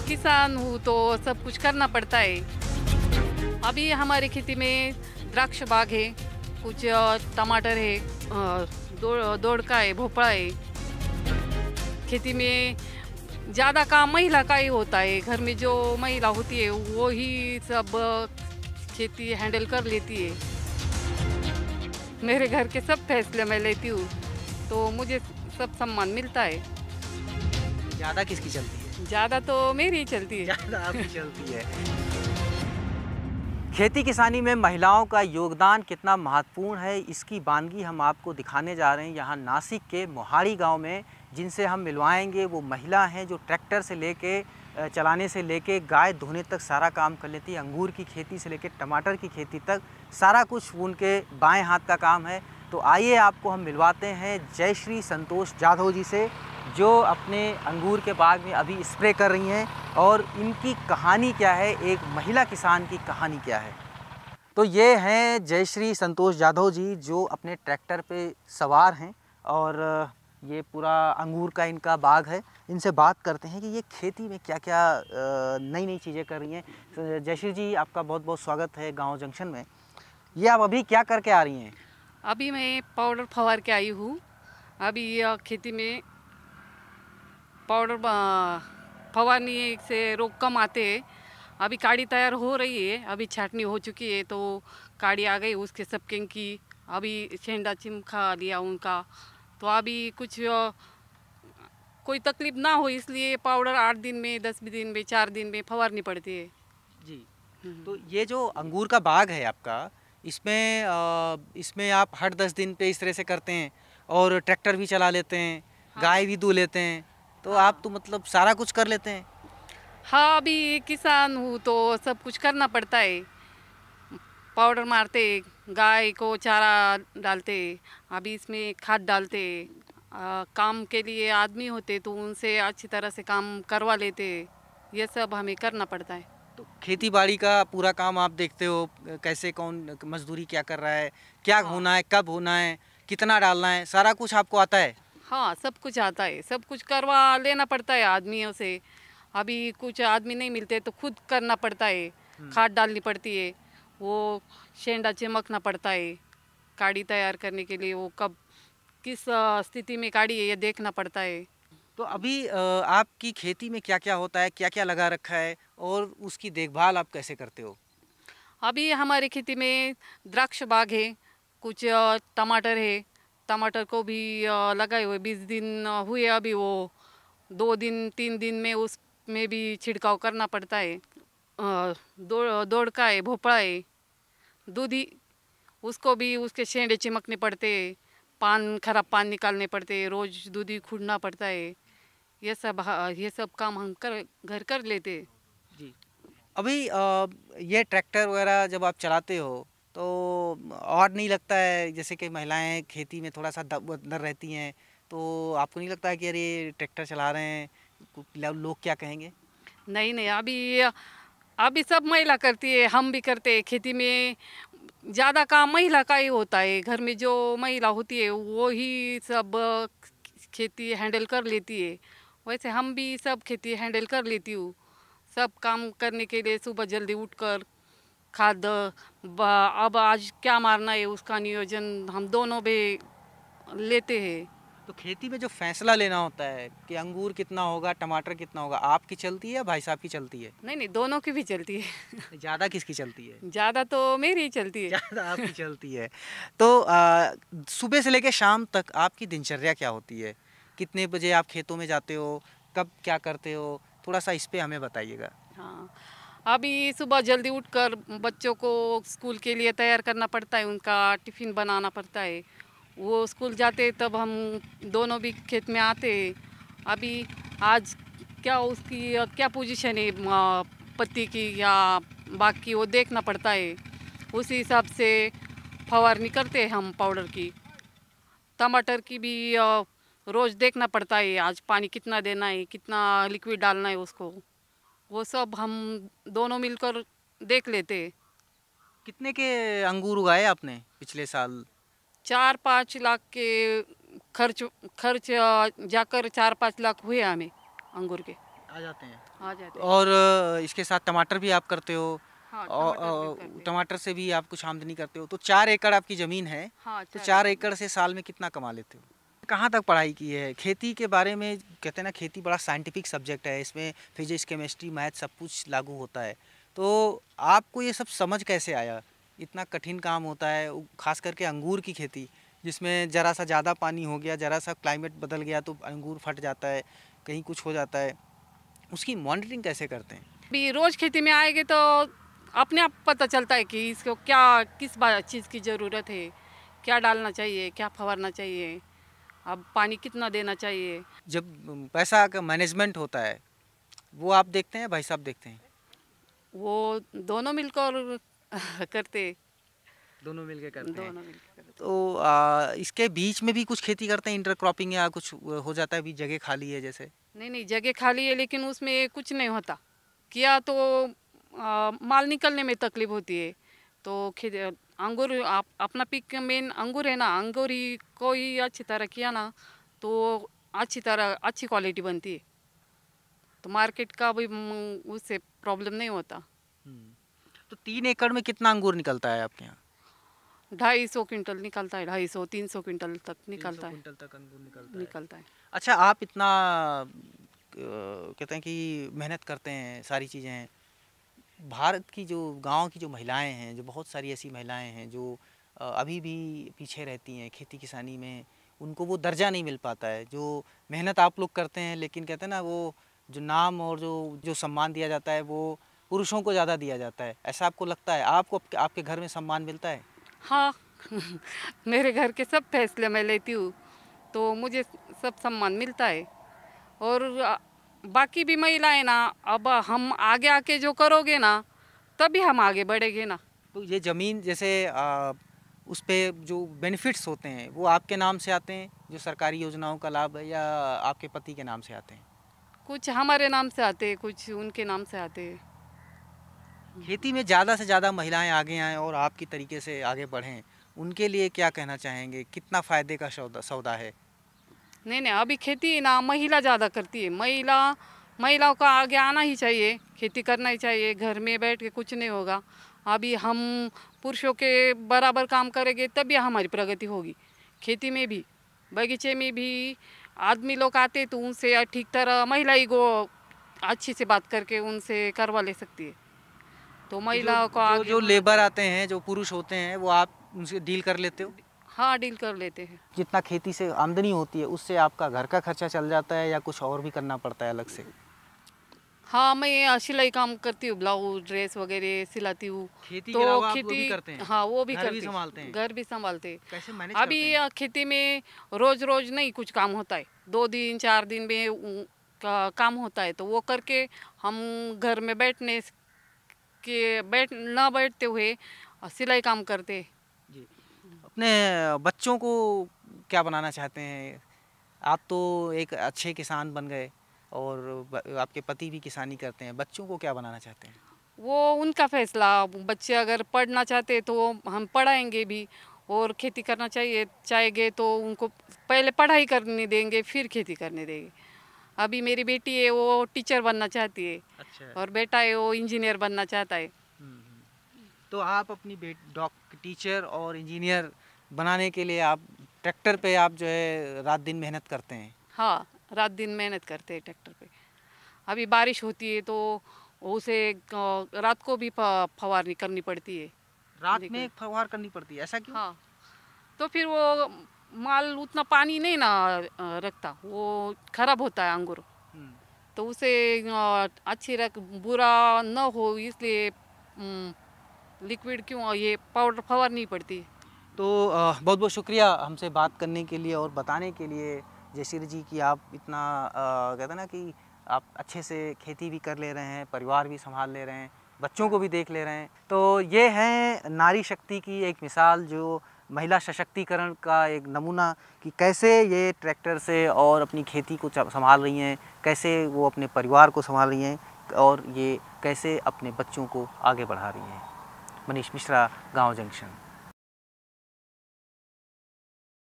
किसान हूँ तो सब कुछ करना पड़ता है। अभी हमारी खेती में द्राक्ष बाग है, कुछ टमाटर है, दोड़का है, भोपळा है। खेती में ज़्यादा काम महिला का ही होता है। घर में जो महिला होती है वो ही सब खेती हैंडल कर लेती है। मेरे घर के सब फैसले मैं लेती हूँ, तो मुझे सब सम्मान मिलता है। ज़्यादा किसकी चलती है? ज़्यादा तो मेरी ही चलती है। ज़्यादा आपकी चलती है। खेती किसानी में महिलाओं का योगदान कितना महत्वपूर्ण है, इसकी बानगी हम आपको दिखाने जा रहे हैं यहाँ नासिक के मोहाड़ी गांव में। जिनसे हम मिलवाएंगे वो महिला हैं जो ट्रैक्टर से लेके चलाने से लेके गाय धोने तक सारा काम कर लेती है। अंगूर की खेती से लेके टमाटर की खेती तक सारा कुछ उनके बाएं हाथ का काम है। तो आइए आपको हम मिलवाते हैं जयश्री संतोष जाधव जी से, जो अपने अंगूर के बाग में अभी स्प्रे कर रही हैं, और इनकी कहानी क्या है, एक महिला किसान की कहानी क्या है। तो ये हैं जयश्री संतोष जाधव जी जो अपने ट्रैक्टर पे सवार हैं, और ये पूरा अंगूर का इनका बाग है। इनसे बात करते हैं कि ये खेती में क्या क्या नई नई चीज़ें कर रही हैं। जयश्री जी, आपका बहुत बहुत स्वागत है गाँव जंक्शन में। ये आप अभी क्या करके आ रही हैं? अभी मैं पाउडर फवार के आई हूँ। अभी खेती में पाउडर फवारनी से रोग कम आते हैं। अभी काड़ी तैयार हो रही है, अभी छाटनी हो चुकी है, तो काड़ी आ गई उसके सबके की। अभी शेंडा चिमखा लिया उनका, तो अभी कुछ कोई तकलीफ ना हो इसलिए पाउडर 8 दिन में, 10 दिन में, 4 दिन में फवारनी पड़ती है जी। तो ये जो अंगूर का बाग है आपका, इसमें आप हर 10 दिन पे इस तरह से करते हैं और ट्रैक्टर भी चला लेते हैं, हाँ। गाय भी दूह लेते हैं, तो हाँ। आप तो मतलब सारा कुछ कर लेते हैं। हाँ, अभी किसान हूँ तो सब कुछ करना पड़ता है। पाउडर मारते, गाय को चारा डालते, अभी इसमें खाद डालते। काम के लिए आदमी होते तो उनसे अच्छी तरह से काम करवा लेते। ये सब हमें करना पड़ता है। तो खेती बाड़ी का पूरा काम आप देखते हो, कैसे कौन मजदूरी क्या कर रहा है, क्या हाँ। होना है, कब होना है, कितना डालना है, सारा कुछ आपको आता है? हाँ, सब कुछ आता है, सब कुछ करवा लेना पड़ता है आदमियों से। अभी कुछ आदमी नहीं मिलते तो खुद करना पड़ता है। खाद डालनी पड़ती है, वो शेंडा चिमकना पड़ता है। काड़ी तैयार करने के लिए वो कब किस स्थिति में काड़ी है ये देखना पड़ता है। तो अभी आपकी खेती में क्या क्या होता है, क्या क्या लगा रखा है, और उसकी देखभाल आप कैसे करते हो? अभी हमारी खेती में द्राक्ष बाग है, कुछ टमाटर है। टमाटर को भी लगाए हुए 20 दिन हुए। अभी वो 2 दिन 3 दिन में उसमें भी छिड़काव करना पड़ता है। दोड़का है, भोपळा है, दूधी, उसको भी उसके शेंडे चिमकने पड़ते, खराब पान निकालने पड़ते, रोज दूधी खूदना पड़ता है। ये सब काम हम घर कर लेते। जी। अभी ये ट्रैक्टर वगैरह जब आप चलाते हो तो और नहीं लगता है, जैसे कि महिलाएं खेती में थोड़ा सा अंदर रहती हैं, तो आपको नहीं लगता है कि अरे ट्रैक्टर चला रहे हैं, लोग क्या कहेंगे? नहीं नहीं, अभी सब महिला करती है, हम भी करते हैं। खेती में ज़्यादा काम महिला का ही होता है। घर में जो महिला होती है वो ही सब खेती हैंडल कर लेती है। वैसे हम भी सब खेती हैंडल कर लेती हूँ। सब काम करने के लिए सुबह जल्दी उठकर खाद अब आज क्या मारना है उसका नियोजन हम दोनों भी लेते हैं। तो खेती में जो फैसला लेना होता है कि अंगूर कितना होगा, टमाटर कितना होगा, आपकी चलती है या भाई साहब की चलती है? नहीं नहीं, दोनों की भी चलती है। ज़्यादा किसकी चलती है? ज़्यादा तो मेरी ही चलती है। ज़्यादा आपकी चलती है। तो सुबह से लेकर शाम तक आपकी दिनचर्या क्या होती है? कितने बजे आप खेतों में जाते हो, कब क्या करते हो, थोड़ा सा इस पे हमें बताइएगा। हाँ, अभी सुबह जल्दी उठकर बच्चों को स्कूल के लिए तैयार करना पड़ता है, उनका टिफ़िन बनाना पड़ता है। वो स्कूल जाते तब हम दोनों भी खेत में आते। अभी आज क्या उसकी क्या पोजीशन है पत्ती की या बाग की, वो देखना पड़ता है। उसी हिसाब से फवारनी करते हैं हम पाउडर की। टमाटर की भी रोज़ देखना पड़ता है, आज पानी कितना देना है, कितना लिक्विड डालना है उसको। वो सब हम दोनों मिलकर देख लेते। कितने के अंगूर उगाए आपने पिछले साल? 4-5 लाख के खर्च खर्च जाकर 4-5 लाख हुए हमें अंगूर के। आ जाते हैं। आ जाते हैं। और इसके साथ टमाटर भी आप करते हो? हाँ, और टमाटर भी करते हैं। टमाटर से भी आप कुछ आमदनी करते हो, तो 4 एकड़ आपकी ज़मीन है, हाँ, तो 4 4 एकड़। एकड़ से साल में कितना कमा लेते हो? कहाँ तक पढ़ाई की है? खेती के बारे में कहते हैं ना, खेती बड़ा साइंटिफिक सब्जेक्ट है, इसमें फिजिक्स, केमिस्ट्री, मैथ सब कुछ लागू होता है। तो आपको ये सब समझ कैसे आया? इतना कठिन काम होता है, खास करके अंगूर की खेती, जिसमें ज़रा सा ज़्यादा पानी हो गया, ज़रा सा क्लाइमेट बदल गया तो अंगूर फट जाता है, कहीं कुछ हो जाता है। उसकी मॉनिटरिंग कैसे करते हैं? अभी रोज़ खेती में आएँगे तो अपने आप पता चलता है कि इसको क्या किस चीज़ की ज़रूरत है, क्या डालना चाहिए, क्या फवारना चाहिए, अब पानी कितना देना चाहिए। जब पैसा का मैनेजमेंट होता है, वो आप देखते हैं, भाई साहब देखते हैं? वो दोनों मिलकर करते, दोनों मिलके करते हैं। दोनों मिलकर करते। तो इसके बीच में भी कुछ खेती करते हैं, इंटरक्रॉपिंग या कुछ हो जाता है, अभी जगह खाली है जैसे? नहीं, नहीं, जगह खाली है लेकिन उसमें कुछ नहीं होता। किया तो माल निकलने में तकलीफ होती है। तो अंगूर आप अपना पिक मेन अंगूर है ना, अंगूर ही कोई अच्छी तरह किया ना तो अच्छी क्वालिटी बनती है। तो मार्केट का भी उससे प्रॉब्लम नहीं होता। तो 3 एकड़ में कितना अंगूर निकलता है आपके यहाँ? 250 क्विंटल निकलता है, 250-300 क्विंटल तक 300 निकलता है। क्विंटल तक अंगूर निकलता है। निकलता है। अच्छा, आप इतना कहते हैं कि मेहनत करते हैं, सारी चीज़ें हैं। भारत की जो गांव की जो महिलाएं हैं, जो बहुत सारी ऐसी महिलाएं हैं जो अभी भी पीछे रहती हैं खेती किसानी में, उनको वो दर्जा नहीं मिल पाता है जो मेहनत आप लोग करते हैं। लेकिन कहते हैं ना, वो जो नाम और जो जो सम्मान दिया जाता है वो पुरुषों को ज़्यादा दिया जाता है। ऐसा आपको लगता है? आपको आपके घर में सम्मान मिलता है? हाँ। मेरे घर के सब फैसले मैं लेती हूँ तो मुझे सब सम्मान मिलता है। और बाकी भी महिलाएं ना, अब हम आगे आके जो करोगे ना तभी हम आगे बढ़ेंगे ना। तो ये ज़मीन जैसे उस पे जो बेनिफिट्स होते हैं वो आपके नाम से आते हैं, जो सरकारी योजनाओं का लाभ है, या आपके पति के नाम से आते हैं? कुछ हमारे नाम से आते हैं, कुछ उनके नाम से आते हैं। खेती में ज़्यादा से ज़्यादा महिलाएं आगे आएँ और आपकी तरीके से आगे बढ़ें, उनके लिए क्या कहना चाहेंगे? कितना फ़ायदे का सौदा सौदा है? नहीं, नहीं, अभी खेती ना महिला ज़्यादा करती है। महिलाओं का आगे आना ही चाहिए, खेती करना ही चाहिए। घर में बैठ के कुछ नहीं होगा। अभी हम पुरुषों के बराबर काम करेंगे तभी हमारी प्रगति होगी। खेती में भी, बगीचे में भी आदमी लोग आते तो उनसे ठीक तरह महिला ही को अच्छी से बात करके उनसे करवा ले सकती है। तो तो जो महिलाओं को जो आगे जो होना लेबर चाहिए। आते हैं, जो पुरुष होते हैं, वो आप उनसे डील कर लेते हो? हाँ, डील कर लेते हैं। जितना खेती से आमदनी होती है उससे आपका घर का खर्चा चल जाता है या कुछ और भी करना पड़ता है अलग से? हाँ, मैं सिलाई काम करती हूँ, ब्लाउज ड्रेस वगैरह सिलाती हूँ। खेती के तो अलावा आप वो खेती, भी करते हैं? हाँ, वो भी घर भी करती संभालते हैं? घर भी संभालते। कैसे मैनेज अभी करते हैं? खेती में रोज रोज नहीं कुछ काम होता है, 2 दिन 4 दिन में का काम होता है तो वो करके हम घर में न बैठते हुए सिलाई काम करते। जी। अपने बच्चों को क्या बनाना चाहते हैं? आप तो एक अच्छे किसान बन गए और आपके पति भी किसानी करते हैं। बच्चों को क्या बनाना चाहते हैं? वो उनका फैसला। बच्चे अगर पढ़ना चाहते तो हम पढ़ाएंगे भी, और खेती करना चाहेंगे तो उनको पहले पढ़ाई करने देंगे फिर खेती करने देंगे। अभी मेरी बेटी है वो टीचर बनना चाहती है, अच्छा। और बेटा है वो इंजीनियर बनना चाहता है। तो आप अपनी टीचर और इंजीनियर बनाने के लिए आप ट्रैक्टर पे आप जो है रात दिन मेहनत करते हैं? हाँ, रात दिन मेहनत करते हैं ट्रैक्टर पे। अभी बारिश होती है तो उसे रात को भी फवारनी करनी पड़ती है। रात देखो। में फव्वार करनी पड़ती है, ऐसा क्यों? हाँ, तो फिर वो माल उतना पानी नहीं ना रखता, वो खराब होता है अंगूर। हम्म। तो उसे अच्छी रख बुरा न हो इसलिए लिक्विड क्यों ये पाउडर फवारनी पड़ती है। तो बहुत बहुत शुक्रिया हमसे बात करने के लिए और बताने के लिए जयश्री जी कि आप इतना कहते हैं ना कि आप अच्छे से खेती भी कर ले रहे हैं, परिवार भी संभाल ले रहे हैं, बच्चों को भी देख ले रहे हैं। तो ये है नारी शक्ति की एक मिसाल, जो महिला सशक्तिकरण का एक नमूना कि कैसे ये ट्रैक्टर से और अपनी खेती को संभाल रही हैं, कैसे वो अपने परिवार को संभाल रही हैं और ये कैसे अपने बच्चों को आगे बढ़ा रही हैं। मनीष मिश्रा, गाँव जंक्शन।